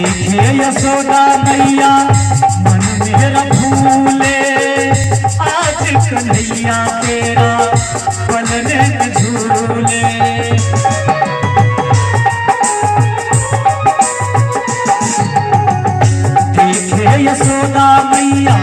देखे यशोदा मैया मन मेरा भूले, आज कन्हैया तेरा पलने में झूले। देखे यशोदा मैया